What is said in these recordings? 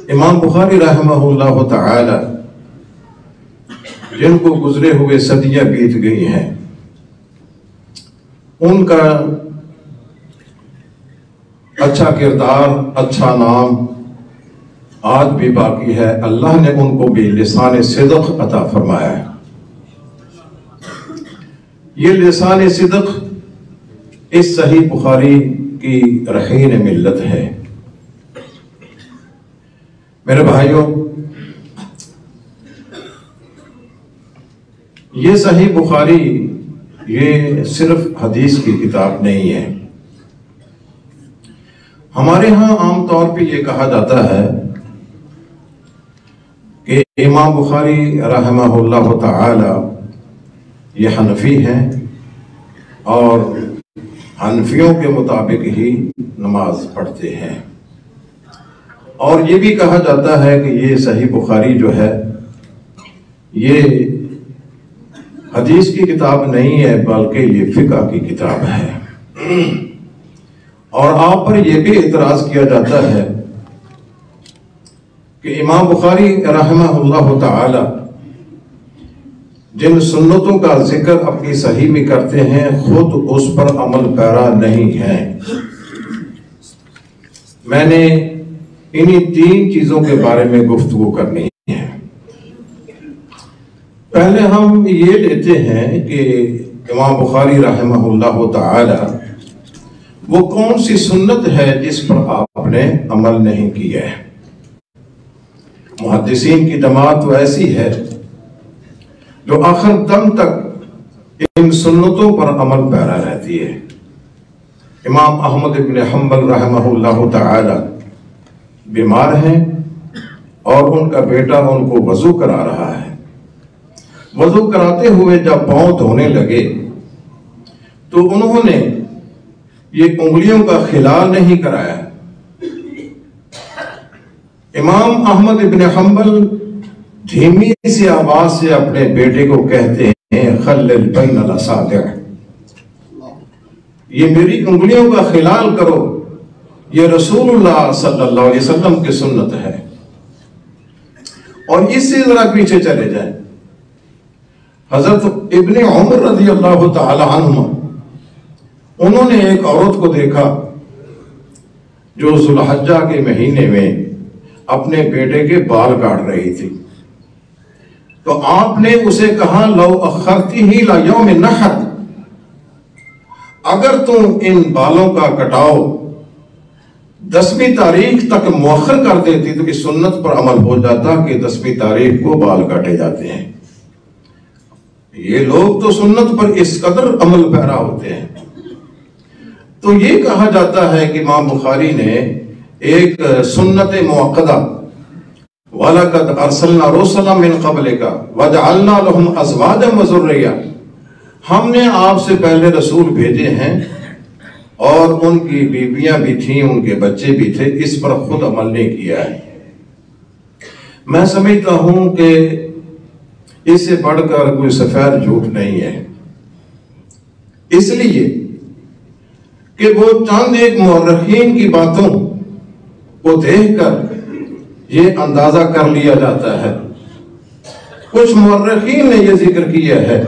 امام بخاری رحمہ اللہ تعالی جن کو گزرے ہوئے صدیاں بیت گئی ہیں، ان کا اچھا کردار، اچھا نام آج بھی باقی ہے۔ اللہ نے ان کو بھی لسان صدق عطا فرمایا ہے۔ یہ لسان صدق اس صحیح بخاری کی رہین ملت ہے۔ میرے بھائیوں، یہ صحیح بخاری یہ صرف حدیث کی کتاب نہیں ہے۔ ہمارے ہاں عام طور پہ یہ کہا جاتا ہے کہ امام بخاری رحمہ اللہ تعالی یہ حنفی ہیں اور حنفیوں کے مطابق ہی نماز پڑھتے ہیں، اور یہ بھی کہا جاتا ہے کہ یہ صحیح بخاری جو ہے یہ حدیث کی کتاب نہیں ہے بلکہ یہ فقہ کی کتاب ہے۔ اور آپ پر یہ بھی اعتراض کیا جاتا ہے کہ امام بخاری رحمہ اللہ تعالی جن سنتوں کا ذکر اپنی صحیح میں کرتے ہیں خود اس پر عمل پیرا نہیں ہے۔ میں نے انہی تین چیزوں کے بارے میں گفتگو کرنی ہے۔ پہلے ہم یہ لیتے ہیں کہ امام بخاری رحمہ اللہ تعالی وہ کون سی سنت ہے جس پر آپ نے عمل نہیں کیا ہے۔ محدثین کی جماعت تو ایسی ہے جو آخر دم تک ان سنتوں پر عمل پیرا رہتی ہے۔ امام احمد بن حنبل رحمہ اللہ تعالی بیمار ہیں اور ان کا بیٹا ان کو وضو کرا رہا ہے۔ وضو کراتے ہوئے جب پاؤں دھونے لگے تو انہوں نے یہ انگلیوں کا خلال نہیں کرایا۔ امام احمد بن حنبل دھیمی سی آواز سے اپنے بیٹے کو کہتے ہیں خلل بین الاصابع، یہ میری انگلیوں کا خلال کرو، یہ رسول اللہ صلی اللہ علیہ وسلم کی سنت ہے۔ اور اس سے ذرا پیچھے چلے جائیں، حضرت ابن عمر رضی اللہ تعالی عنہ انہوں نے ایک عورت کو دیکھا جو ذو الحجہ کے مہینے میں اپنے بیٹے کے بال کاٹ رہی تھی، تو آپ نے اسے کہا لو اخرتی ہی لا یوم النحر، اگر تم ان بالوں کا کٹاؤ 10ویں تاریخ تک مؤخر کر دیتی تو اس سنت پر عمل ہو جاتا کہ 10ویں تاریخ کو بال کاٹے جاتے ہیں۔ یہ لوگ تو سنت پر اس قدر عمل پیرا ہوتے ہیں۔ تو یہ کہا جاتا ہے کہ امام بخاری نے ایک سنت موقدہ وَلَقَدْ أَرْسَلْنَا رُسُلًا مِّن قَبْلِكَ وَجَعَلْنَا لَهُمْ أَزْوَاجًا وَذُرِّيَّةً، ہم نے آپ سے پہلے رسول بھیجے ہیں اور ان کی بیویاں بھی تھیں، ان کے بچے بھی تھے، اس پر خود عمل نہیں کیا ہے۔ میں سمجھتا ہوں کہ اس سے بڑھ کر کوئی سفید جھوٹ نہیں ہے، اس لیے کہ وہ چند ایک مورخین کی باتوں کو دیکھ کر یہ اندازہ کر لیا جاتا ہے۔ کچھ مورخین نے یہ ذکر کیا ہے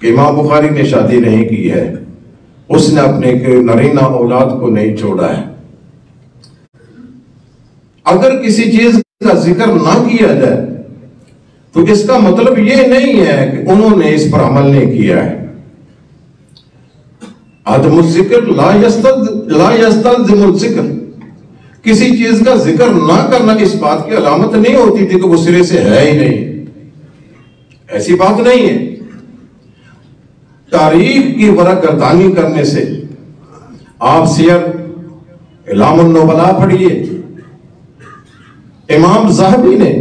کہ امام بخاری نے شادی نہیں کی ہے، اس نے اپنے نرینہ اولاد کو نہیں چھوڑا ہے۔ اگر کسی چیز کا ذکر نہ کیا جائے تو اس کا مطلب یہ نہیں ہے کہ انہوں نے اس پر عمل نہیں کیا ہے۔ عدم الذکر لا یستلزم الذکر، کسی چیز کا ذکر نہ کرنا اس بات کی علامت نہیں ہوتی تھی کہ وہ سرے سے ہے ہی نہیں، ایسی بات نہیں ہے۔ تاریخ کی ورق گردانی کرنے سے آپ سیر اعلام النبلاء پڑھیے، امام ذہبی نے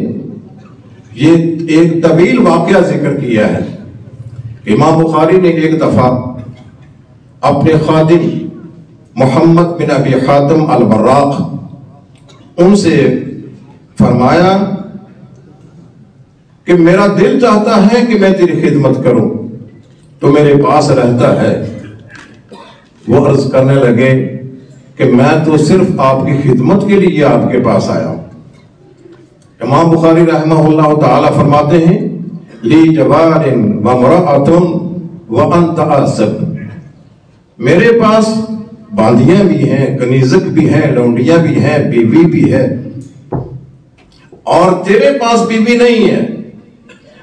یہ ایک طویل واقعہ ذکر کیا ہے۔ امام بخاری نے ایک دفعہ اپنے خادم محمد بن ابی حاتم البراق ان سے فرمایا کہ میرا دل چاہتا ہے کہ میں تیری خدمت کروں، تو میرے پاس رہتا ہے۔ وہ عرض کرنے لگے کہ میں تو صرف آپ کی خدمت کے لیے آپ کے پاس آیا ہوں، امام بخاری رحمہ اللہ تعالی فرماتے ہیں لی جوار وامرأۃ وانت عاصب، میرے پاس باندیاں بھی ہیں، کنیزک بھی ہیں، لونڈیاں بھی ہیں، بیوی بھی ہے، اور تیرے پاس بیوی نہیں ہے۔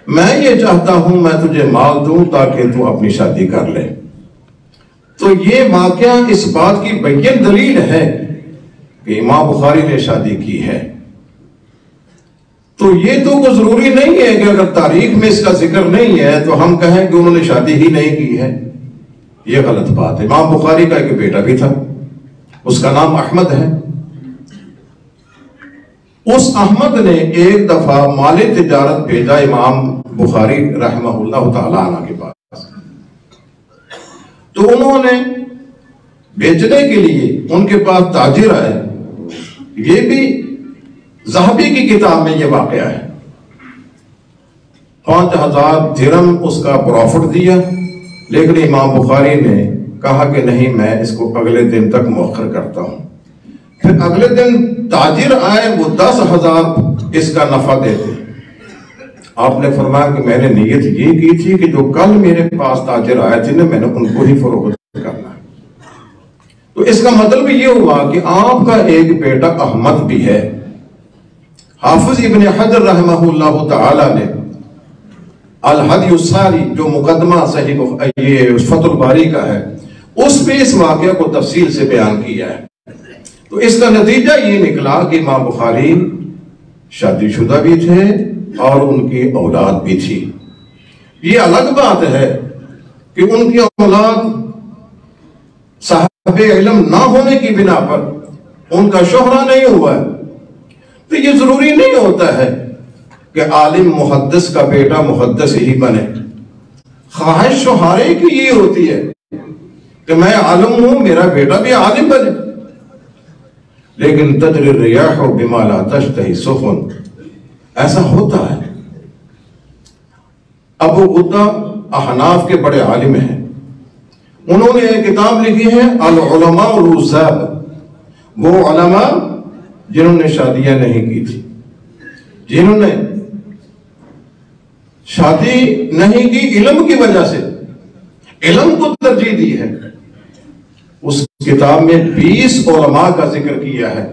میں یہ چاہتا ہوں میں تجھے مال دوں تاکہ تو اپنی شادی کر لے۔ تو یہ واقعہ اس بات کی بین دلیل ہے کہ امام بخاری نے شادی کی ہے۔ تو یہ تو کوئی ضروری نہیں ہے کہ اگر تاریخ میں اس کا ذکر نہیں ہے تو ہم کہیں کہ انہوں نے شادی ہی نہیں کی ہے، یہ غلط بات ہے۔ امام بخاری کا ایک بیٹا بھی تھا، اس کا نام احمد ہے۔ اس احمد نے ایک دفعہ مال تجارت بھیجا امام بخاری رحمہ اللہ تعالیٰ عنہ کے پاس، تو انہوں نے بیچنے کے لیے ان کے پاس تاجر آئے۔ یہ بھی ذہبی کی کتاب میں یہ واقعہ ہے۔ 5000 درہم اس کا پروفٹ دیا، لیکن امام بخاری نے کہا کہ نہیں، میں اس کو اگلے دن تک مؤخر کرتا ہوں۔ پھر اگلے دن تاجر آئے، وہ 10,000 اس کا نفع دیتے۔ آپ نے فرمایا کہ میں نے نیت یہ کی تھی کہ جو کل میرے پاس تاجر آئے تھے نا، میں نے ان کو ہی فروخت کرنا ہے۔ تو اس کا مطلب یہ ہوا کہ آپ کا ایک بیٹا احمد بھی ہے۔ حافظ ابن حجر رحمہ اللہ تعالی نے الحدی الساری جو مقدمہ صحیح یہ فتح الباری کا ہے، اس میں اس واقعہ کو تفصیل سے بیان کیا ہے۔ تو اس کا نتیجہ یہ نکلا کہ امام بخاری شادی شدہ بھی تھے اور ان کی اولاد بھی تھی۔ یہ الگ بات ہے کہ ان کی اولاد صاحب علم نہ ہونے کی بنا پر ان کا شہرہ نہیں ہوا ہے، تو یہ ضروری نہیں ہوتا ہے کہ عالم محدث کا بیٹا محدث ہی بنے۔ خواہش شہارے کی یہ ہوتی ہے کہ میں عالم ہوں، میرا بیٹا بھی عالم بنے، لیکن تجری الریاح بما لا تشتہی السفن، ایسا ہوتا ہے۔ ابو غدہ احناف کے بڑے عالم ہیں، انہوں نے ایک کتاب لکھی ہے العلماء الرزاب، وہ علماء جنہوں نے شادیاں نہیں کی تھی، جنہوں نے شادی نہیں کی علم کی وجہ سے، علم کو ترجیح دی ہے۔ اس کتاب میں 20 علماء کا ذکر کیا ہے۔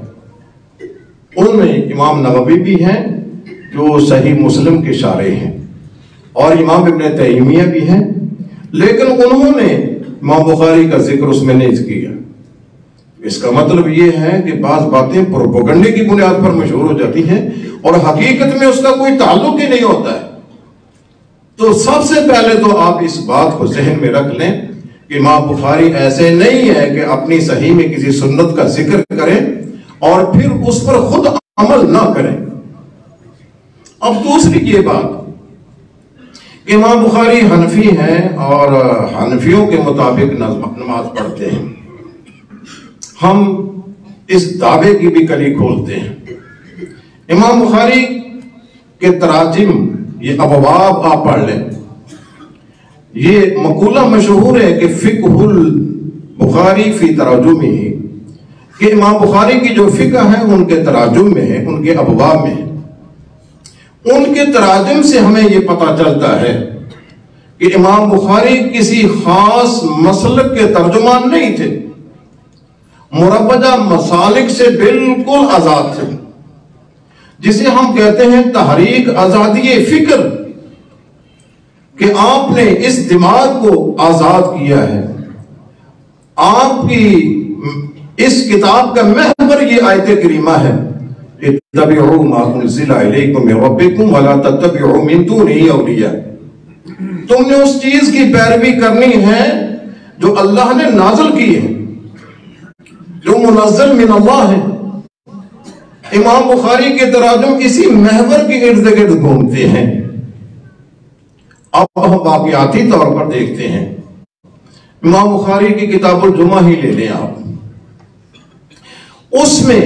ان میں امام نووی بھی ہیں جو صحیح مسلم کے شارح ہیں، اور امام ابن تیمیہ بھی ہیں، لیکن انہوں نے امام بخاری کا ذکر اس میں نہیں کیا۔ اس کا مطلب یہ ہے کہ بعض باتیں پروپیگنڈے کی بنیاد پر مشہور ہو جاتی ہیں اور حقیقت میں اس کا کوئی تعلق ہی نہیں ہوتا ہے۔ تو سب سے پہلے تو آپ اس بات کو ذہن میں رکھ لیں کہ امام بخاری ایسے نہیں ہے کہ اپنی صحیح میں کسی سنت کا ذکر کریں اور پھر اس پر خود عمل نہ کریں۔ اب دوسری یہ بات کہ امام بخاری حنفی ہیں اور حنفیوں کے مطابق نماز پڑھتے ہیں۔ ہم اس دعوے کی بھی کلی کھولتے ہیں۔ امام بخاری کے تراجم، یہ ابواب آپ پڑھ لیں، یہ مقولہ مشہور ہے کہ فقہ البخاری فی تراجمہ، کہ امام بخاری کی جو فقہ ہے ان کے تراجم میں ہے، ان کے ابواب میں ہے۔ ان کے تراجم سے ہمیں یہ پتہ چلتا ہے کہ امام بخاری کسی خاص مسلک کے ترجمان نہیں تھے، مربجہ مسالک سے بالکل آزاد تھے، جسے ہم کہتے ہیں تحریک آزادی فکر، کہ آپ نے اس دماغ کو آزاد کیا ہے۔ آپ کی اس کتاب کا محور یہ آیت کریمہ ہے، اتبعوا ما انزل الیکم من ربکم ولا تتبعوا من دونہ اولیاء۔ تم نے اس چیز کی پیروی کرنی ہے جو اللہ نے نازل کی ہے، جو منزل من اللہ ہے۔ امام بخاری کے تراجم اسی محور کے ارد گرد گھومتے ہیں۔ اب ہم واقعاتی طور پر دیکھتے ہیں، امام بخاری کی کتاب الجمعہ ہی لے لیں آپ، اس میں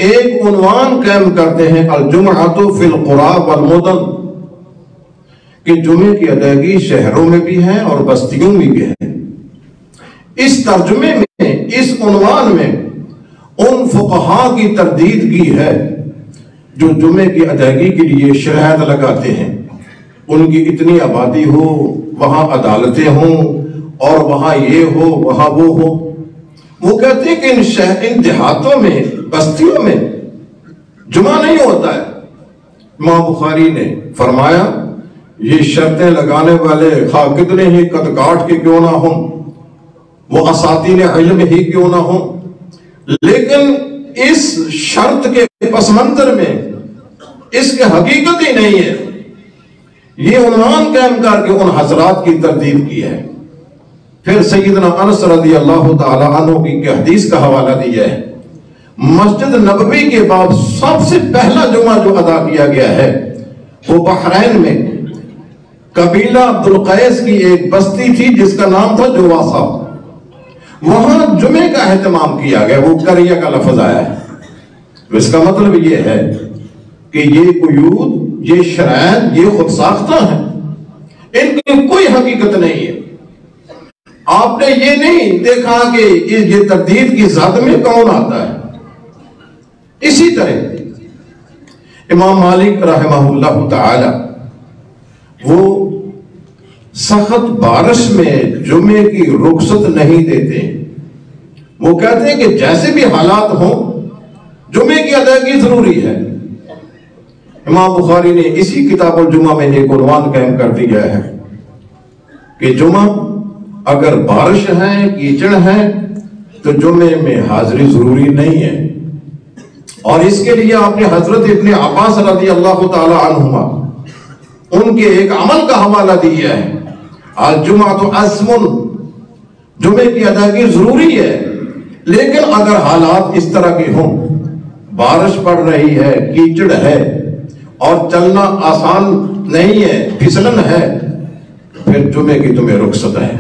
ایک عنوان قائم کرتے ہیں الجمعۃ فی القری والمدن، کہ جمعے کی ادائیگی شہروں میں بھی ہے اور بستیوں میں بھی ہے۔ اس ترجمے میں، اس عنوان میں ان فقہاء کی تردید کی ہے جو جمعے کی ادائیگی کے لیے شرائط لگاتے ہیں، ان کی اتنی آبادی ہو، وہاں عدالتیں ہوں، اور وہاں یہ ہو وہاں وہ ہو، وہ کہتے ہیں کہ ان دیہاتوں میں، بستیوں میں جمعہ نہیں ہوتا ہے۔ امام بخاری نے فرمایا یہ شرطیں لگانے والے خواہ کتنے ہی قد کاٹ کے کیوں نہ ہوں، وہ اساتین علم ہی کیوں نہ ہوں، لیکن اس شرط کے پس منظر میں اس کی حقیقت ہی نہیں ہے۔ یہ عنوان قائم کر کے ان حضرات کی تردید کی ہے۔ پھر سیدنا انس رضی اللہ تعالی عنہ کی حدیث کا حوالہ دیا ہے، مسجد نبوی کے بعد سب سے پہلا جمعہ جو ادا کیا گیا ہے وہ بحرین میں قبیلہ عبد القیس کی ایک بستی تھی جس کا نام تھا جواسا، وہاں جمعے کا اہتمام کیا گیا۔ وہ قریہ کا لفظ آیا ہے، اس کا مطلب یہ ہے کہ یہ قیود، یہ شرائط، یہ خود ساختہ ہیں، ان کی کوئی حقیقت نہیں ہے۔ آپ نے یہ نہیں دیکھا کہ یہ تردید کی ذات میں کون آتا ہے۔ اسی طرح امام مالک رحمہ اللہ تعالی وہ سخت بارش میں جمعے کی رخصت نہیں دیتے، وہ کہتے ہیں کہ جیسے بھی حالات ہوں جمعے کی ادائیگی ضروری ہے۔ امام بخاری نے اسی کتاب الجمعہ میں ایک عنوان قائم کر دیا ہے کہ جمعہ اگر بارش ہے، کیچڑ ہے، تو جمعے میں حاضری ضروری نہیں ہے۔ اور اس کے لیے آپ نے حضرت ابن عباس رضی اللہ تعالی عنہما ان کے ایک عمل کا حوالہ دیا ہے، الجمعۃ عزم، جمعے کی ادائیگی ضروری ہے، لیکن اگر حالات اس طرح کے ہوں، بارش پڑ رہی ہے، کیچڑ ہے اور چلنا آسان نہیں ہے، پھسلن ہے، پھر جمعے کی تمہیں رخصت ہے۔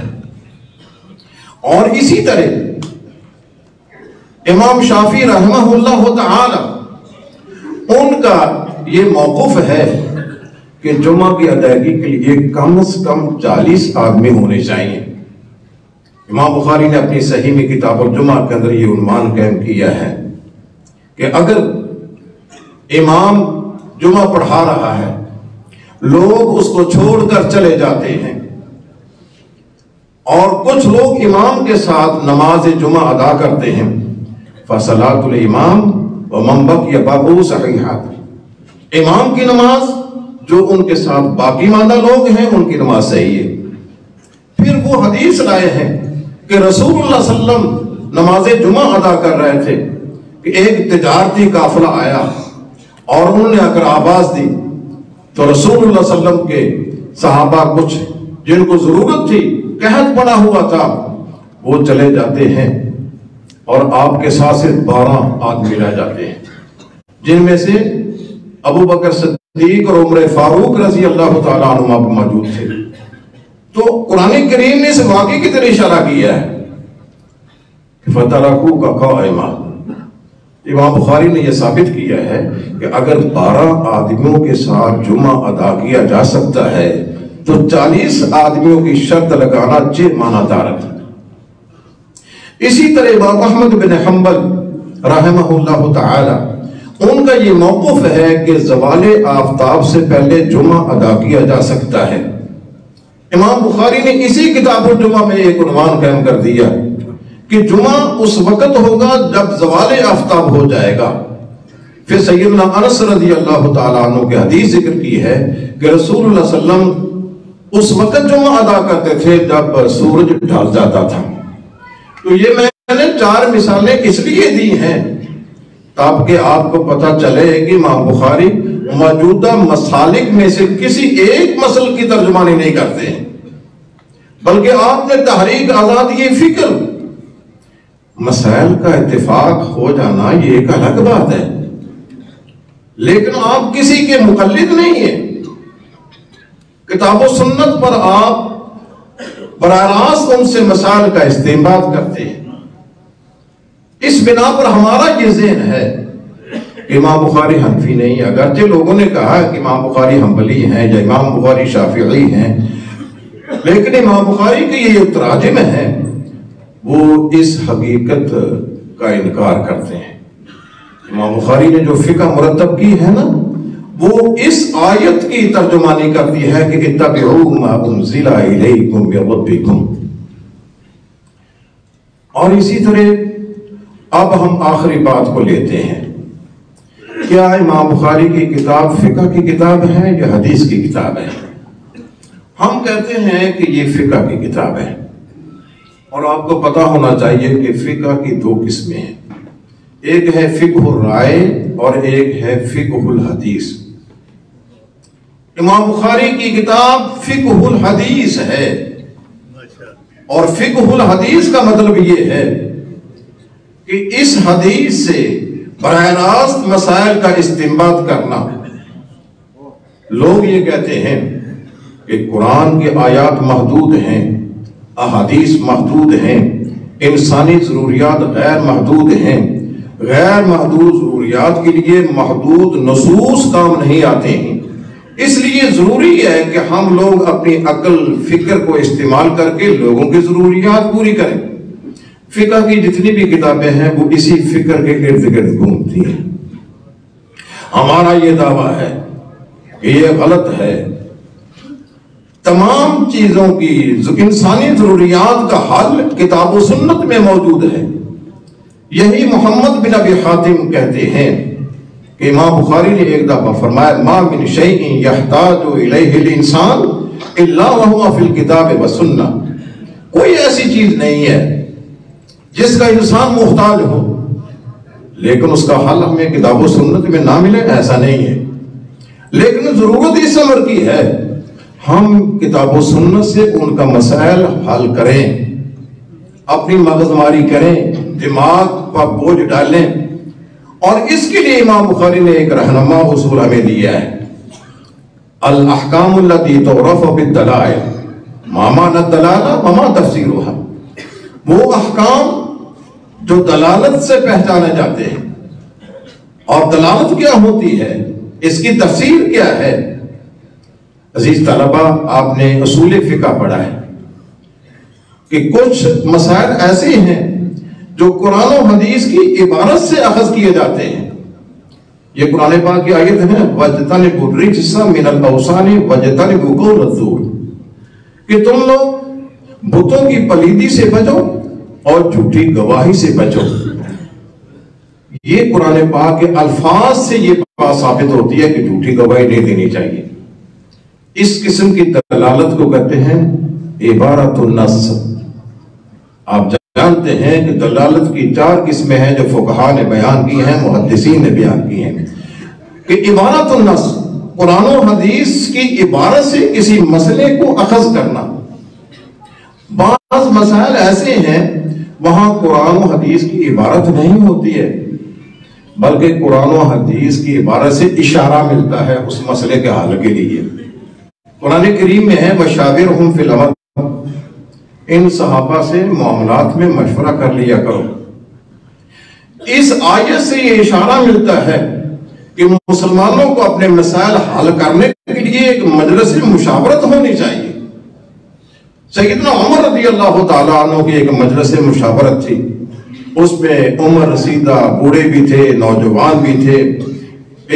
اور اسی طرح امام شافعی رحمہ اللہ تعالی ان کا یہ موقف ہے کہ جمعہ کی ادائیگی کے لیے کم از کم 40 آدمی ہونے چاہیے۔ امام بخاری نے اپنی صحیح میں کتاب الجمعہ کے اندر یہ عنوان قائم کیا ہے کہ اگر امام جمعہ پڑھا رہا ہے، لوگ اس کو چھوڑ کر چلے جاتے ہیں، اور کچھ لوگ امام کے ساتھ نماز جمعہ ادا کرتے ہیں، فصلاۃ الامام ومن بقی بعدہ صحیحۃ، امام کی نماز جو ان کے ساتھ باقی ماندہ لوگ ہیں ان کی نماز صحیح ہے۔ پھر وہ حدیث لائے ہیں کہ رسول اللہ صلی اللہ علیہ وسلم نماز جمعہ ادا کر رہے تھے کہ ایک تجارتی قافلہ آیا اور انہوں نے اگر آواز دی تو رسول اللہ صلی اللہ علیہ وسلم کے صحابہ کچھ جن کو ضرورت تھی، قحط پڑا ہوا تھا، وہ چلے جاتے ہیں اور آپ کے ساتھ صرف 12 آدمی رہ جاتے ہیں، جن میں سے ابو بکر صدیق اور عمر فاروق رضی اللہ تعالیٰ عنہما موجود تھے۔ تو قرآن کریم نے اس واقعے کی طرح اشارہ کیا ہے کہ فَتَرَكُوكَ قَائِمًا۔ امام بخاری نے یہ ثابت کیا ہے کہ اگر 12 آدمیوں کے ساتھ جمعہ ادا کیا جا سکتا ہے تو 40 آدمیوں کی شرط لگانا معنی دارت ہے۔ اسی طرح امام احمد بن حنبل رحمہ اللہ تعالی ان کا یہ موقف ہے کہ زوال آفتاب سے پہلے جمعہ ادا کیا جا سکتا ہے۔ امام بخاری نے اسی کتاب الجمعہ میں ایک عنوان قائم کر دیا کہ جمعہ اس وقت ہوگا جب زوال آفتاب ہو جائے گا۔ پھر سیدنا انس رضی اللہ تعالیٰ عنہ کی حدیث ذکر کی ہے کہ رسول اللہ صلی اللہ علیہ وسلم اس وقت جمعہ ادا کرتے تھے جب سورج ڈھل جاتا تھا۔ تو یہ میں نے 4 مثالیں اس لیے دی ہیں تاکہ آپ کو پتہ چلے کہ امام بخاری موجودہ مسالک میں سے کسی ایک مسئلے کی ترجمانی نہیں کرتے ہیں، بلکہ آپ نے تحریک آزادی فکر، مسائل کا اتفاق ہو جانا یہ ایک الگ بات ہے، لیکن آپ کسی کے مقلد نہیں ہیں۔ کتاب و سنت پر آپ براہ راست ان سے مسائل کا استنباط کرتے ہیں۔ اس بنا پر ہمارا یہ ذہن ہے کہ امام بخاری حنفی نہیں ہے، اگرچہ لوگوں نے کہا کہ امام بخاری حنبلی ہیں یا امام بخاری شافعی ہیں، لیکن امام بخاری کے یہ تراجم ہیں وہ اس حقیقت کا انکار کرتے ہیں۔ امام بخاری نے جو فقہ مرتب کی ہے نا، وہ اس آیت کی ترجمانی کرتی ہے کہ اتبعوا ما انزل الیکم من ربکم۔ اور اسی طرح اب ہم آخری بات کو لیتے ہیں، کیا امام بخاری کی کتاب فقہ کی کتاب ہے یا حدیث کی کتاب ہے؟ ہم کہتے ہیں کہ یہ فقہ کی کتاب ہے، اور آپ کو پتا ہونا چاہیے کہ فقہ کی دو قسمیں ہیں، ایک ہے فقہ الرائے اور ایک ہے فقہ الحدیث۔ امام بخاری کی کتاب فقہ الحدیث ہے، اور فقہ الحدیث کا مطلب یہ ہے کہ اس حدیث سے براہ راست مسائل کا استنباط کرنا۔ لوگ یہ کہتے ہیں کہ قرآن کے آیات محدود ہیں، احادیث محدود ہیں، انسانی ضروریات غیر محدود ہیں، غیر محدود ضروریات کے لیے محدود نصوص کام نہیں آتے ہیں، اس لیے ضروری ہے کہ ہم لوگ اپنی عقل فکر کو استعمال کر کے لوگوں کی ضروریات پوری کریں۔ فقہ کی جتنی بھی کتابیں ہیں وہ اسی فکر کے ارد گرد گھومتی ہیں۔ ہمارا یہ دعویٰ ہے کہ یہ غلط ہے۔ تمام چیزوں کی انسانی ضروریات کا حل کتاب و سنت میں موجود ہے۔ یہی محمد بن ابی حاتم کہتے ہیں کہ امام بخاری نے ایک دفعہ فرمایا ما من شیء یحتاج الیہ الانسان الا وهو فی الکتاب والسنہ، کوئی ایسی چیز نہیں ہے جس کا انسان محتاج ہو لیکن اس کا حل ہمیں کتاب و سنت میں نہ ملے، ایسا نہیں ہے۔ لیکن ضرورت اس امر کی ہے ہم کتاب و سنت سے ان کا مسائل حل کریں، اپنی مغزماری کریں، دماغ پر بوجھ ڈالیں، اور اس کے لیے امام بخاری نے ایک رہنما اصول ہمیں دیا ہے، الاحکام التی تعرف بالدلائل ما معنی الدلالہ وما تفسیرها، وہ احکام جو دلالت سے پہچانے جاتے ہیں، اور دلالت کیا ہوتی ہے، اس کی تفسیر کیا ہے۔ عزیز طلبہ، آپ نے اصول فقہ پڑھا ہے کہ کچھ مسائل ایسے ہیں جو قرآن و حدیث کی عبارت سے اخذ کیے جاتے ہیں۔ یہ قرآن پاک کی آیت ہے وَاجْتَنِبُوا الرِّجْسَ مِنَ الْأَوْثَانِ وَاجْتَنِبُوا قَوْلَ الزُّورِ، کہ تم لوگ بتوں کی پلیدی سے بچو اور جھوٹی گواہی سے بچو۔ یہ قرآن پاک کے الفاظ سے یہ بات ثابت ہوتی ہے کہ جھوٹی گواہی نہیں دینی چاہیے۔ اس قسم کی دلالت کو کہتے ہیں عبارت النص۔ آپ جانتے ہیں کہ دلالت کی 4 قسمیں ہیں جو فقہاء نے بیان کی ہیں، محدثین نے بیان کی ہیں، کہ عبارت النص قرآن و حدیث کی عبارت سے کسی مسئلے کو اخذ کرنا۔ بعض مسائل ایسے ہیں وہاں قرآن و حدیث کی عبارت نہیں ہوتی ہے بلکہ قرآن و حدیث کی عبارت سے اشارہ ملتا ہے اس مسئلے کے حل کے لیے۔ قرآن کریم میں ہے وَشَاوِرْهُمْ فِي الْأَمْرِ، ان صحابہ سے معاملات میں مشورہ کر لیا کرو۔ اس آیت سے یہ اشارہ ملتا ہے کہ مسلمانوں کو اپنے مسائل حل کرنے کے لیے ایک مجلس مشاورت ہونی چاہیے۔ سیدنا عمر رضی اللہ تعالیٰ عنہ کی ایک مجلس مشاورت تھی، اس میں عمر رسیدہ بوڑھے بھی تھے، نوجوان بھی تھے،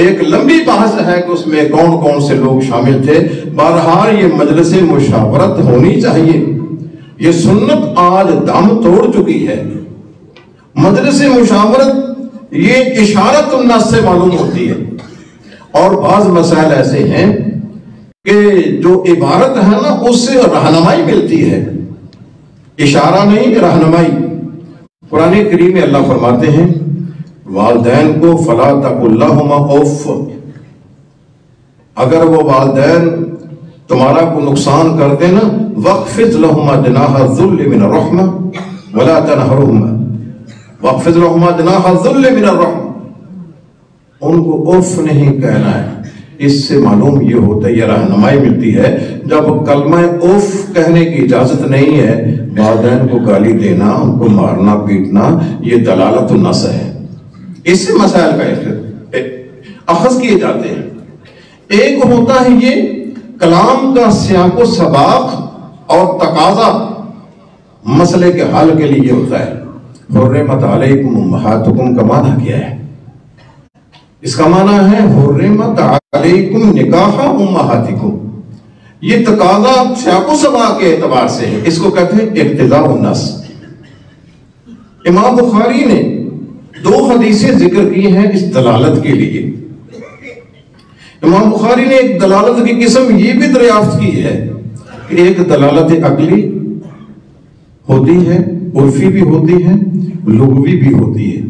ایک لمبی بحث ہے کہ اس میں کون کون سے لوگ شامل تھے۔ بہرحال یہ مجلس مشاورت ہونی چاہیے، یہ سنت آج دم توڑ چکی ہے۔ مجلس مشاورت یہ اشارت النص سے معلوم ہوتی ہے، اور بعض مسائل ایسے ہیں کہ جو عبارت ہے نا اس سے رہنمائی ملتی ہے، اشارہ نہیں رہنمائی۔ قرآن کریم میں اللہ فرماتے ہیں والدین کو فلا تقل لهما اف، اگر وہ والدین تمہارا کو نقصان کر دینا وَاخْفِضْ لَهُمَا جَنَاحَ الذُّلِّ مِنَ الرَّحْمَةِ وَلَا تَنْهَرْهُمَا وَاخْفِضْ لَهُمَا جَنَاحَ الذُّلِّ مِنَ الرَّحْمَةِ، ان کو اف نہیں کہنا ہے۔ اس سے معلوم یہ ہوتا ہے، یہ رہنمائی ملتی ہے، جب کلمہ اف کہنے کی اجازت نہیں ہے والدین کو گالی دینا، ان کو مارنا پیٹنا، یہ دلالت النص ہے۔ اس سے مسائل کا اخذ کیے جاتے ہیں۔ ایک ہوتا ہے یہ کلام کا سیاق و سباق اور تقاضا مسئلے کے حل کے لیے ہوتا ہے۔ حرمت علیکم امہاتکم کا معنی کیا ہے؟ اس کا معنی ہے حرمت علیکم نکاح امہاتکم، یہ تقاضا سیاق و سباق کے اعتبار سے ہے، اس کو کہتے ہیں اقتضاء النص۔ امام بخاری نے 2 حدیثیں ذکر کی ہیں اس دلالت کے لیے۔ امام بخاری نے ایک دلالت کی قسم یہ بھی دریافت کی ہے کہ ایک دلالت عقلی ہوتی ہے، عرفی بھی ہوتی ہے، لغوی بھی ہوتی ہے۔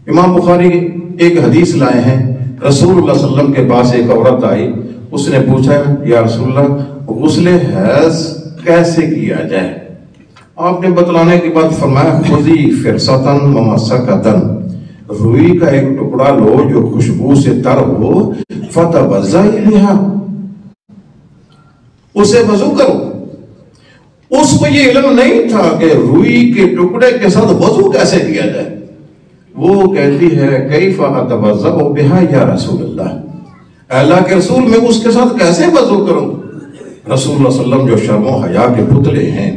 امام بخاری ایک حدیث لائے ہیں، رسول اللہ صلی اللہ علیہ وسلم کے پاس ایک عورت آئی، اس نے پوچھا یا رسول اللہ غسل حیض کیسے کیا جائے؟ آپ نے بتلانے کے بعد فرمایا خذی فرصتاً ومسکتاً، روئی کا ایک ٹکڑا لو جو خوشبو سے تر ہو، فتوضئی بہا، اسے وضو کرو۔ اس کو یہ علم نہیں تھا کہ روئی کے ٹکڑے کے ساتھ وضو کیسے کیا جائے۔ وہ کہتی ہے کیف اتوضأ بہا یا رسول اللہ، اللہ کے رسول میں اس کے ساتھ کیسے وضو کروں؟ رسول اللہ صلی اللہ علیہ وسلم جو شرم و حیا کے پتلے ہیں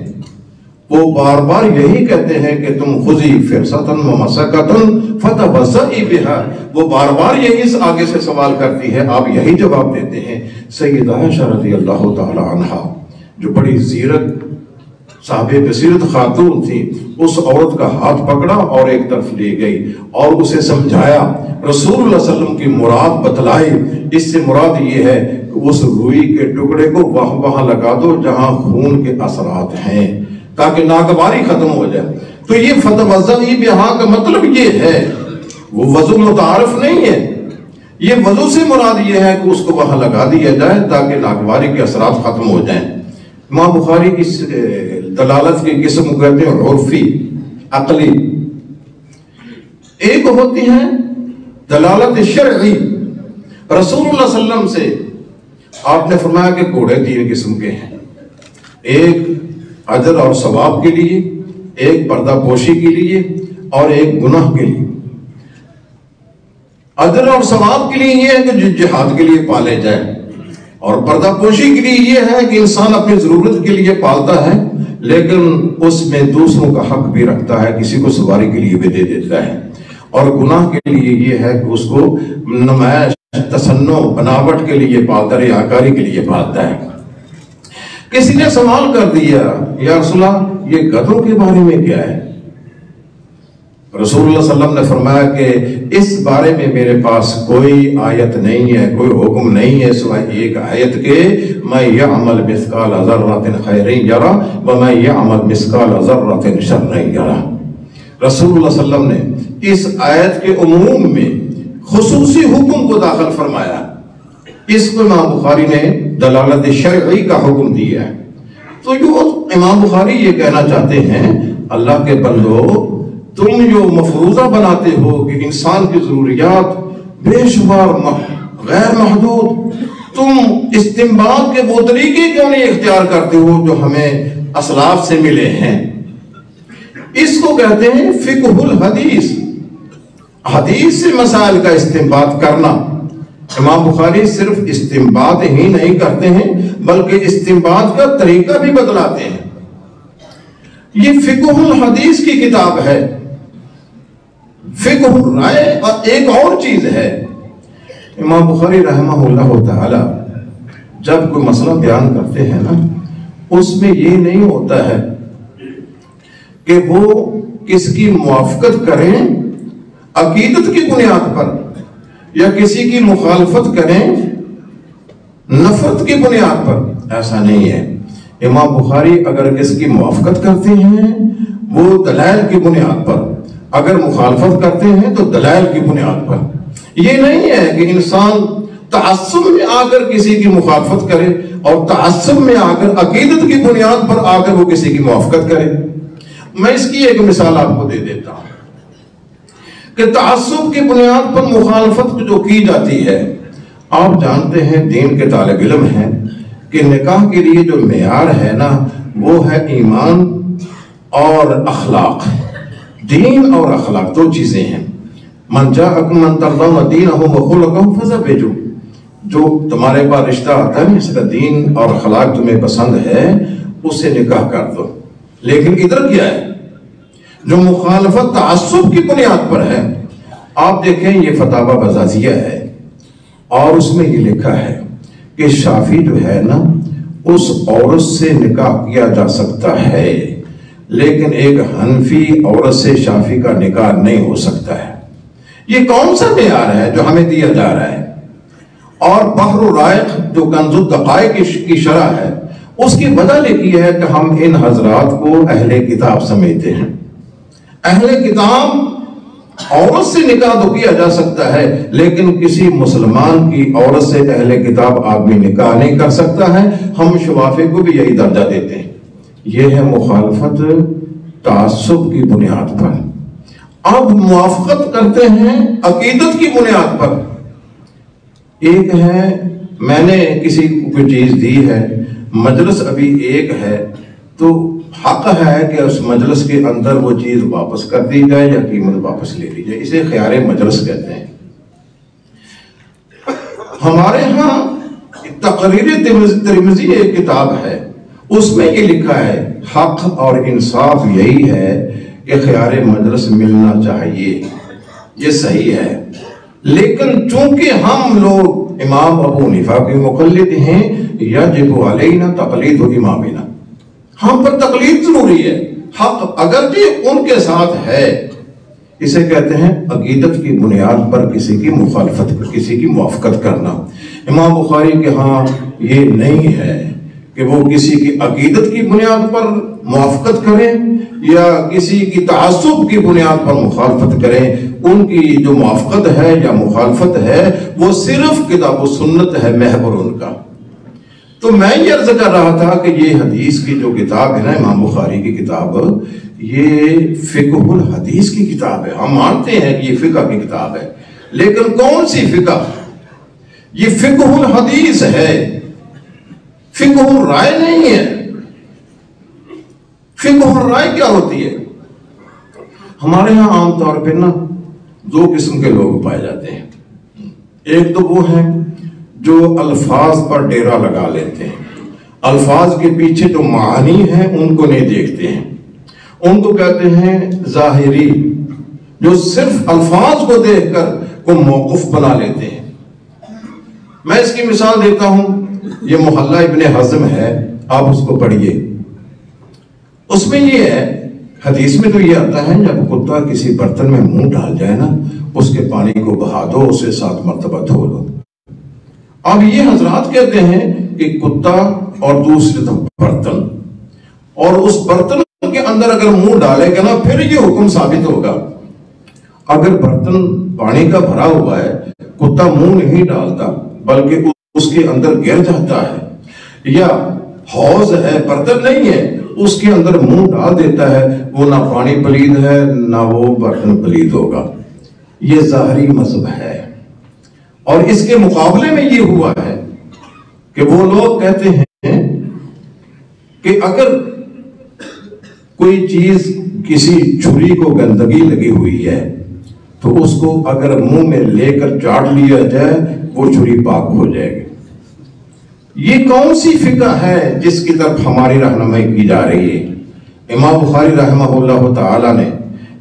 وہ بار بار یہی کہتے ہیں کہ تم خذی فرصتاً ومسکتاً فتوضئی بہا، وہ بار بار یہی آگے سے سوال کرتی ہے، آپ یہی جواب دیتے ہیں۔ سیدہ عائشہ رضی اللہ تعالی عنہا جو بڑی زیرت صاحب بصیرت خاتون تھی، اس عورت کا ہاتھ پکڑا اور ایک طرف لے گئی اور اسے سمجھایا، رسول اللہ صلی اللہ علیہ وسلم کی مراد بتلائی۔ اس سے مراد یہ ہے کہ اس روئی کے ٹکڑے کو وہاں لگا دو جہاں خون کے اثرات ہیں تاکہ ناگواری ختم ہو جائے۔ تو یہ فتوضئی بہا کا مطلب یہ ہے، وہ وضو متعارف نہیں ہے، یہ وضو سے مراد یہ ہے کہ اس کو وہاں لگا دیا جائے تاکہ ناگواری کے اثرات ختم ہو جائیں۔ امام بخاری اس دلالت کی قسم کو کہتے ہیں عرفی، عقلی۔ ایک ہوتی ہے دلالت شرعی، رسول اللہ صلی اللہ علیہ وسلم سے آپ نے فرمایا کہ گھوڑے 3 قسم کے ہیں، ایک اجر اور ثواب کے لیے، ایک پردہ پوشی کے لیے اور ایک گناہ کے لیے۔ اجر اور ثواب کے لیے یہ ہے کہ جو جہاد کے لیے پالے جائے، اور پردہ پوشی کے لیے یہ ہے کہ انسان اپنی ضرورت کے لیے پالتا ہے لیکن اس میں دوسروں کا حق بھی رکھتا ہے، کسی کو سواری کے لیے بھی دے دیتا ہے۔ اور گناہ کے لیے یہ ہے کہ اس کو نمائش، تصنع، بناوٹ کے لیے پالتا ہے، ریاکاری کے لیے پالتا ہے۔ کسی نے سوال کر دیا یا رسول اللہ یہ گدھوں کے بارے میں کیا ہے؟ رسول اللہ صلی اللہ علیہ وسلم نے فرمایا کہ اس بارے میں میرے پاس کوئی آیت نہیں ہے، کوئی حکم نہیں ہے سوائے ایک آیت کے میں یعمل مثقال ذرۃ خیر یرا ومن یعمل مثقال ذرۃ شر یرا۔ رسول اللہ صلی اللہ علیہ وسلم نے اس آیت کے عموم میں خصوصی حکم کو داخل فرمایا، اس کو امام بخاری نے دلالت شرعی کا حکم دیا ہے۔ تو جو امام بخاری یہ کہنا چاہتے ہیں اللہ کے بندو تم جو مفروضہ بناتے ہو کہ انسان کی ضروریات بے شمار غیر محدود، تم استنباط کے وہ طریقے کیوں نہیں اختیار کرتے ہو جو ہمیں اسلاف سے ملے ہیں؟ اس کو کہتے ہیں فقہ الحدیث، حدیث سے مسائل کا استنباط کرنا۔ امام بخاری صرف استنباط ہی نہیں کرتے ہیں بلکہ استنباط کا طریقہ بھی بتلاتے ہیں۔ یہ فقہ الحدیث کی کتاب ہے۔ فقہ الرائے اور ایک اور چیز ہے، امام بخاری رحمہ اللہ تعالی جب کوئی مسئلہ بیان کرتے ہیں نا، اس میں یہ نہیں ہوتا ہے کہ وہ کس کی موافقت کریں عقیدت کی بنیاد پر یا کسی کی مخالفت کریں نفرت کی بنیاد پر، ایسا نہیں ہے۔ امام بخاری اگر کسی کی موافقت کرتے ہیں وہ دلائل کی بنیاد پر، اگر مخالفت کرتے ہیں تو دلائل کی بنیاد پر۔ یہ نہیں ہے کہ انسان تعصب میں آ کر کسی کی مخالفت کرے اور تعصب میں آ کر عقیدت کی بنیاد پر آ کر وہ کسی کی موافقت کرے۔ میں اس کی ایک مثال آپ کو دے دیتا ہوں کہ تعصب کی بنیاد پر مخالفت جو کی جاتی ہے، آپ جانتے ہیں دین کے طالب علم ہیں کہ نکاح کے لیے جو معیار ہے نا وہ ہے ایمان اور اخلاق۔ دین اور اخلاق 2 چیزیں ہیں۔ من جاءکم من ترضون دینہ وخلقہ فزوجوہ، جو تمہارے پاس رشتہ آتا ہے اس کا دین اور اخلاق تمہیں پسند ہے اس سے نکاح کر دو۔ لیکن ادھر کیا ہے؟ جو مخالفت تعصب کی بنیاد پر ہے، آپ دیکھیں یہ فتاوی بزازیہ ہے اور اس میں یہ لکھا ہے کہ شافی جو ہے نا اس عورت سے نکاح کیا جا سکتا ہے، لیکن ایک حنفی عورت سے شافی کا نکاح نہیں ہو سکتا ہے۔ یہ کون سا معیار ہے جو ہمیں دیا جا رہا ہے؟ اور بحر الرائق جو کنز الدقائق کی شرح ہے اس کی وجہ لکھی ہے کہ ہم ان حضرات کو اہل کتاب سمجھتے ہیں۔ اہل کتاب عورت سے نکاح تو کیا جا سکتا ہے، لیکن کسی مسلمان کی عورت سے اہل کتاب آدمی نکاح نہیں کر سکتا ہے۔ ہم شوافی کو بھی یہی درجہ دیتے ہیں۔ یہ ہے مخالفت تعصب کی بنیاد پر۔ اب موافقت کرتے ہیں عقیدت کی بنیاد پر۔ ایک ہے میں نے کسی کو کوئی چیز دی ہے، مجلس ابھی ایک ہے، تو حق ہے کہ اس مجلس کے اندر وہ چیز واپس کر دی جائے یا قیمت واپس لے لی جائے، اسے خیار مجلس کہتے ہیں۔ ہمارے ہاں تقریر ترمذی ایک کتاب ہے، اس میں یہ لکھا ہے حق اور انصاف یہی ہے کہ خیار مجلس ملنا چاہیے، یہ صحیح ہے، لیکن چونکہ ہم لوگ امام ابو حنیفہ کے مقلد ہیں، یجب علینا تقلید امامنا، ہم پر تقلید ضروری ہے۔ حق اگرچہ ان کے ساتھ ہے، اسے کہتے ہیں عقیدت کی بنیاد پر کسی کی مخالفت، کسی کی موافقت کرنا۔ امام بخاری کے ہاں یہ نہیں ہے کہ وہ کسی کی عقیدت کی بنیاد پر موافقت کریں یا کسی کی تعصب کی بنیاد پر مخالفت کریں۔ ان کی جو موافقت ہے یا مخالفت ہے وہ صرف کتاب و سنت ہے محور ان کا۔ تو میں یہ عرض کر رہا تھا کہ یہ حدیث کی جو کتاب ہے نا، امام بخاری کی کتاب، یہ فقہ الحدیث کی کتاب ہے۔ ہم مانتے ہیں کہ یہ فقہ کی کتاب ہے، لیکن کون سی فقہ؟ یہ فقہ الحدیث ہے، فقہ الرائے نہیں ہے۔ فقہ الرائے کیا ہوتی ہے؟ ہمارے ہاں عام طور پہ نا دو قسم کے لوگ پائے جاتے ہیں۔ ایک تو وہ ہیں جو الفاظ پر ڈیرا لگا لیتے ہیں، الفاظ کے پیچھے جو معانی ہیں ان کو نہیں دیکھتے ہیں، ان کو کہتے ہیں ظاہری، جو صرف الفاظ کو دیکھ کر کو موقف بنا لیتے ہیں۔ میں اس کی مثال دیتا ہوں، یہ محلہ ابن حزم ہے، آپ اس کو پڑھیے۔ اس میں یہ ہے، حدیث میں تو یہ آتا ہے جب کتا کسی برتن میں منہ ڈال جائے نا، اس کے پانی کو بہا دو، اسے 7 مرتبہ دھو دو۔ اب یہ حضرات کہتے ہیں کہ کتا اور دوسرے برتن، اور اس برتن کے اندر اگر منہ ڈالے گا نا پھر یہ حکم ثابت ہوگا۔ اگر برتن پانی کا بھرا ہوا ہے، کتا منہ نہیں ڈالتا بلکہ اس کے اندر گر جاتا ہے، یا حوض ہے برتن نہیں ہے اس کے اندر منہ ڈال دیتا ہے، وہ نہ پانی پلید ہے نہ وہ برتن پلید ہوگا۔ یہ ظاہری مذہب ہے۔ اور اس کے مقابلے میں یہ ہوا ہے کہ وہ لوگ کہتے ہیں کہ اگر کوئی چیز کسی چھری کو گندگی لگی ہوئی ہے تو اس کو اگر منہ میں لے کر چاٹ لیا جائے وہ چھری پاک ہو جائے گی۔ یہ کون سی فقہ ہے جس کی طرف ہماری رہنمائی کی جا رہی ہے؟ امام بخاری رحمہ اللہ تعالی نے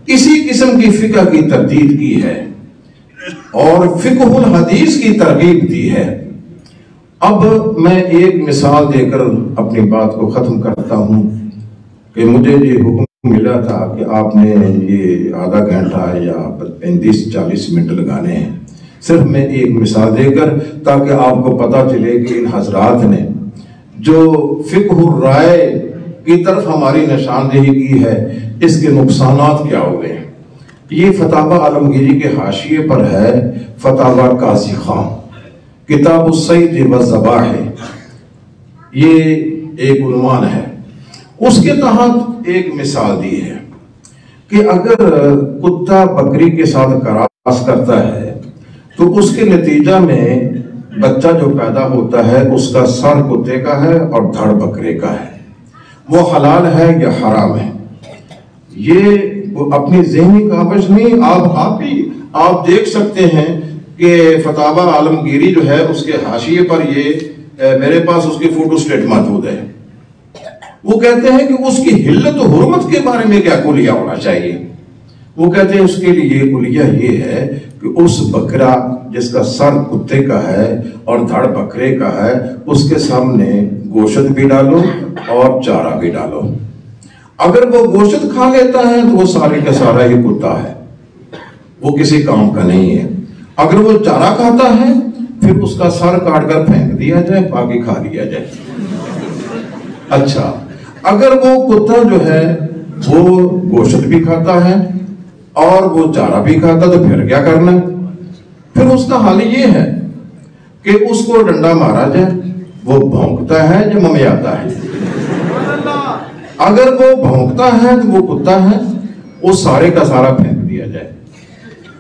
اسی قسم کی فقہ کی تردید کی ہے اور فقہ الحدیث کی ترغیب دی ہے۔ اب میں ایک مثال دے کر اپنی بات کو ختم کرتا ہوں کہ مجھے یہ حکم ملا تھا کہ آپ نے یہ آدھا گھنٹہ یا 35-40 منٹ لگانے ہیں۔ صرف میں ایک مثال دے کر تاکہ آپ کو پتہ چلے کہ ان حضرات نے جو فقہ الرائے کی طرف ہماری نشاندہی کی ہے اس کے نقصانات کیا ہوئے ہیں۔ یہ فتاوی عالمگیری کے حاشیے پر ہے، فتاوی قاضی خان، کتاب الصید والذبائح ہے، یہ ایک عنوان ہے۔ اس کے تحت ایک مثال دی ہے کہ اگر کتا بکری کے ساتھ کراس کرتا ہے تو اس کے نتیجہ میں بچہ جو پیدا ہوتا ہے اس کا سر کتے کا ہے اور دھڑ بکرے کا ہے، وہ حلال ہے یا حرام ہے؟ یہ اپنی ذہنی کاوش نہیں، آپ دیکھ سکتے ہیں کہ فتاوی عالمگیری جو ہے اس کے حاشیے پر یہ میرے پاس اس کی فوٹو سٹیٹ موجود ہے۔ وہ کہتے ہیں کہ اس کی حلت و حرمت کے بارے میں کیا کلیہ ہونا چاہیے۔ وہ کہتے ہیں اس کے لیے الیہ یہ ہے کہ اس بکرا جس کا سر کتے کا ہے اور دھڑ بکرے کا ہے، اس کے سامنے گوشت بھی ڈالو اور چارہ بھی ڈالو۔ اگر وہ گوشت کھا لیتا ہے تو وہ سارے کا سارا ہی کتا ہے، وہ کسی کام کا نہیں ہے۔ اگر وہ چارہ کھاتا ہے پھر اس کا سر کاٹ کر پھینک دیا جائے، باقی کھا لیا جائے۔ اچھا، اگر وہ کتا جو ہے وہ گوشت بھی کھاتا ہے اور وہ چارہ بھی کھاتا تو پھر کیا کرنا؟ پھر اس کا حال یہ ہے کہ اس کو ڈنڈا مارا جائے، وہ بھونکتا ہے یا ممیاتا ہے؟ اگر وہ بھونکتا ہے تو وہ کتا ہے، وہ سارے کا سارا پھینک دیا جائے۔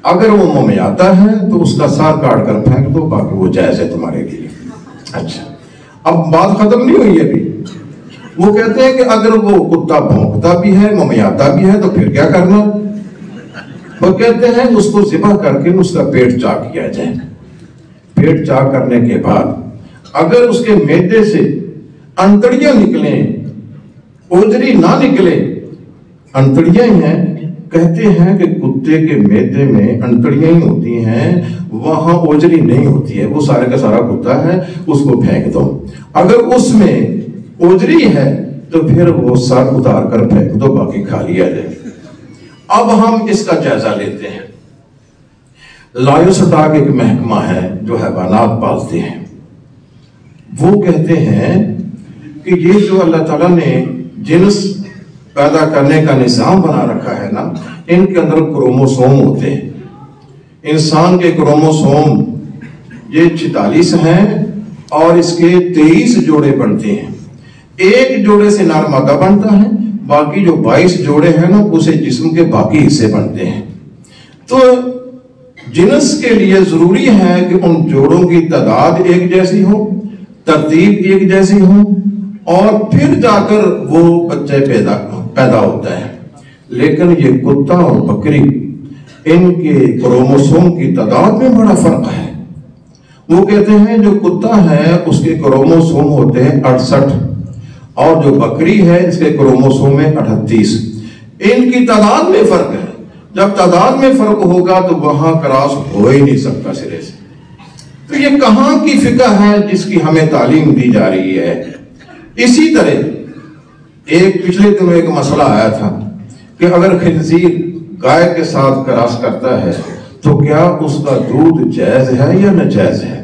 اگر وہ ممیاتا ہے تو اس کا سار کاٹ کر پھینک دو، باقی وہ جائز ہے تمہارے لیے۔ اچھا، اب بات ختم نہیں ہوئی ابھی۔ وہ کہتے ہیں کہ اگر وہ کتا بھونکتا بھی ہے، ممیاتا بھی ہے تو پھر کیا کرنا؟ وہ کہتے ہیں اس کو ذبح کر کے اس کا پیٹ چاک کیا جائے۔ پیٹ چاک کرنے کے بعد اگر اس کے معدے سے انتڑیاں نکلیں، اوجری نہ نکلے، انتڑیاں ہی ہیں، کہتے ہیں کہ کتے کے معدے میں انتڑیاں ہی ہوتی ہیں، وہاں اوجری نہیں ہوتی ہے، وہ سارے کا سارا کتا ہے، اس کو پھینک دو۔ اگر اس میں اوجری ہے تو پھر وہ سر اتار کر پھینک دو، باقی کھا لیا جائے۔ اب ہم اس کا جائزہ لیتے ہیں۔ لایوسٹاک ایک محکمہ ہے جو حیوانات پالتے ہیں، وہ کہتے ہیں کہ یہ جو اللہ تعالیٰ نے جنس پیدا کرنے کا نظام بنا رکھا ہے نا، ان کے اندر کروموسوم ہوتے ہیں۔ انسان کے کروموسوم یہ 46 ہیں اور اس کے 23 جوڑے بنتے ہیں۔ ایک جوڑے سے نر مادہ بنتا ہے، باقی جو 22 جوڑے ہیں نا اسے جسم کے باقی حصے بنتے ہیں۔ تو جنس کے لیے ضروری ہے کہ ان جوڑوں کی تعداد ایک جیسی ہو، ترتیب ایک جیسی ہو، اور پھر جا کر وہ بچے پیدا ہوتا ہے۔ لیکن یہ کتا اور بکری، ان کے کروموسوم کی تعداد میں بڑا فرق ہے۔ وہ کہتے ہیں جو کتا ہے اس کے کروموسوم ہوتے ہیں 68 اور جو بکری ہے اس کے کروموسوم میں 38۔ ان کی تعداد میں فرق ہے۔ جب تعداد میں فرق ہوگا تو وہاں کراس ہو ہی نہیں سکتا سرے سے۔ تو یہ کہاں کی فقہ ہے جس کی ہمیں تعلیم دی جا رہی ہے؟ اسی طرح ایک پچھلے دنوں ایک مسئلہ آیا تھا کہ اگر خنزیر گائے کے ساتھ کراس کرتا ہے تو کیا اس کا دودھ جائز ہے یا ناجائز ہے؟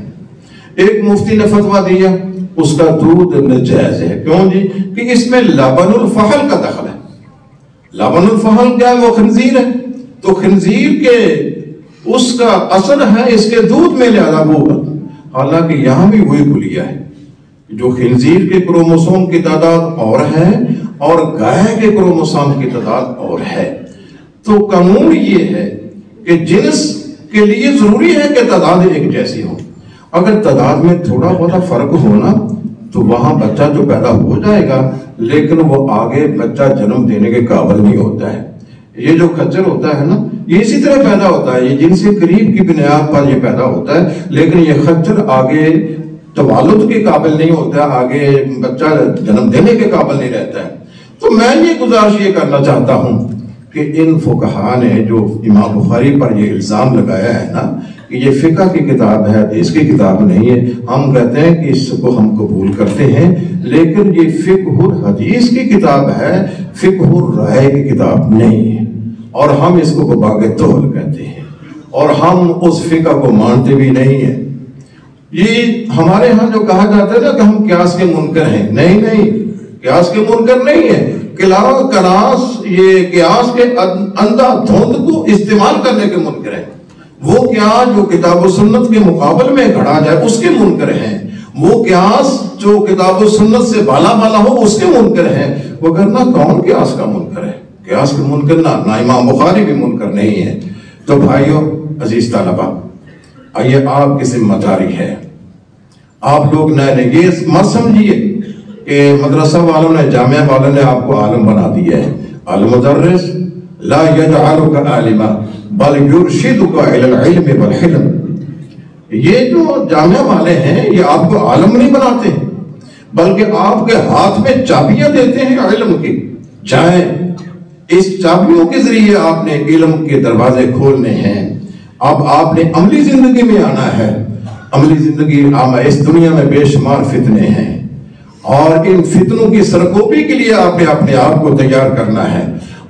ایک مفتی نے فتویٰ دیا اس کا دودھ ناجائز ہے۔ کیوں جی؟ کہ اس میں لبن الفحل کا دخل ہے۔ لبن الفحل کیا ہے؟ وہ خنزیر ہے، تو خنزیر کے اس کا اثر ہے اس کے دودھ میں، لہذا وہ، حالانکہ یہاں بھی وہی کلیہ ہے، جو خنزیر کے کروموسوم کی تعداد اور ہے اور گائے کے کروموسوم کی تعداد اور ہے۔ تو قانون یہ ہے کہ جنس کے لیے ضروری ہے کہ تعداد ایک جیسی ہو۔ اگر تعداد میں تھوڑا بہت فرق ہونا تو وہاں بچہ جو پیدا ہو جائے گا، لیکن وہ آگے بچہ جنم دینے کے قابل نہیں ہوتا ہے۔ یہ جو کچر ہوتا ہے نا، یہ اسی طرح پیدا ہوتا ہے، یہ جن سے قریب کی بنیاد پر یہ پیدا ہوتا ہے، لیکن یہ خچر آگے توالد کے قابل نہیں ہوتا ہے، آگے بچہ جنم دینے کے قابل نہیں رہتا ہے۔ تو میں یہ گزارش یہ کرنا چاہتا ہوں کہ ان فقہا نے جو امام بخاری پر یہ الزام لگایا ہے نا کہ یہ فقہ کی کتاب ہے، حدیث کی کتاب نہیں ہے، ہم کہتے ہیں کہ اس کو ہم قبول کرتے ہیں، لیکن یہ فقہ الحدیث کی کتاب ہے، فقہ الرائے کی کتاب نہیں ہے، اور ہم اس کو بباغ توہل کہتے ہیں، اور ہم اس فقہ کو مانتے بھی نہیں ہیں۔ یہ ہمارے ہاں جو کہا جاتا ہے نا کہ ہم قیاس کے منکر ہیں، نہیں نہیں، قیاس کے منکر نہیں ہے، یہ قیاس کے اندھا دھند کو استعمال کرنے کے منکر ہیں۔ وہ قیاس جو کتاب و سنت کے مقابل میں کھڑا جائے اس کے منکر ہیں، وہ قیاس جو کتاب و سنت سے بالا بالا ہو اس کے منکر ہیں، وگرنہ کون قیاس کا منکر ہے؟ قیاس کے منکر نہ امام بخاری بھی منکر نہیں ہے۔ تو بھائیو عزیز طلبہ، آئیے آپ کی ذمہ داری ہے، آپ لوگ نئے یہ مت سمجھیے کہ مدرسہ والوں نے، جامعہ والوں نے آپ کو عالم بنا دیا ہے۔ المدرس لا يجعلك عالما بل يرشدك الى العلم والحلم۔ یہ جو جامعہ والے ہیں یہ آپ کو عالم نہیں بناتے بلکہ آپ کے ہاتھ میں چابیاں دیتے ہیں علم کی، جائیں اس چابیوں کے ذریعے آپ نے علم کے دروازے کھولنے ہیں. اب آپ نے عملی زندگی میں آنا ہے. عملی زندگی اس دنیا میں بے شمار فتنے ہیں اور ان فتنوں کی سرکوبی کے لیے آپ نے اپنے آپ کو تیار کرنا ہے.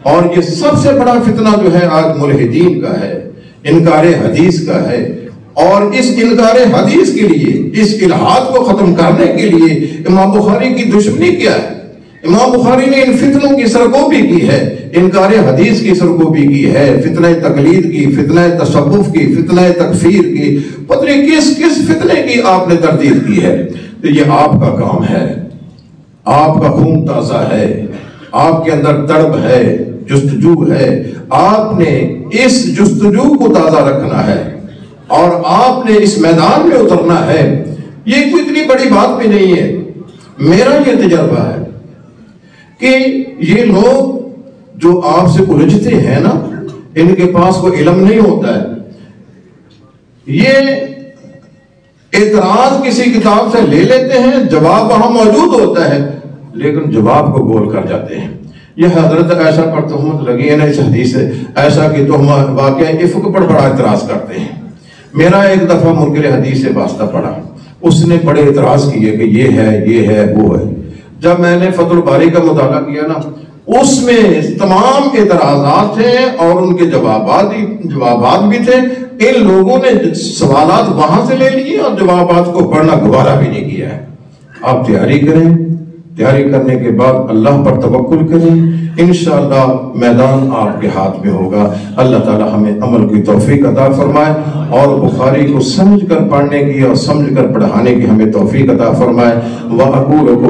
اور یہ سب سے بڑا فتنہ جو ہے آج ملحدین کا ہے, انکار حدیث کا ہے. اور اس انکار حدیث کے لیے, اس الحاد کو ختم کرنے کے لیے امام بخاری کی دشمنی کیا ہے؟ امام بخاری نے ان فتنوں کی سرکوبی کی ہے, انکار حدیث کی سرکوبی کی ہے, فتنہ تقلید کی, فتنہ تصوف کی, فتنہ تکفیر کی, پتہ نہیں کس کس فتنے کی آپ نے تردید کی ہے. تو یہ آپ کا کام ہے, آپ کا خون تازہ ہے, آپ کے اندر تڑپ ہے, جستجو ہے. آپ نے اس جستجو کو تازہ رکھنا ہے اور آپ نے اس میدان میں اترنا ہے. یہ کوئی اتنی بڑی بات بھی نہیں ہے. میرا یہ تجربہ ہے کہ یہ لوگ جو آپ سے الجھتے ہیں نا, ان کے پاس کوئی علم نہیں ہوتا ہے. یہ اعتراض کسی کتاب سے لے لیتے ہیں, جواب وہاں موجود ہوتا ہے, لیکن جواب کو بول کر جاتے ہیں. یہ حضرت عائشہ پر تہمت لگی ہے نا اس حدیث سے, عائشہ کی تہمت واقعہ افق پر بڑا اعتراض کرتے ہیں. میرا ایک دفعہ منکر حدیث سے واسطہ پڑا, اس نے بڑے اعتراض کیے کہ یہ ہے وہ ہے. جب میں نے فتح الباری کا مطالعہ کیا نا, اس میں تمام اعتراضات تھے اور ان کے جوابات بھی تھے. ان لوگوں نے سوالات وہاں سے لے لیے اور جوابات کو پڑھنا گوارا بھی نہیں کیا ہے. آپ تیاری کریں, تیاری کرنے کے بعد اللہ پر توکل کریں, انشاءاللہ میدان آپ کے ہاتھ میں ہوگا. اللہ تعالی ہمیں عمل کی توفیق عطا فرمائے اور بخاری کو سمجھ کر پڑھنے کی اور سمجھ کر پڑھانے کی ہمیں توفیق عطا فرمائے. وَأَقُولُ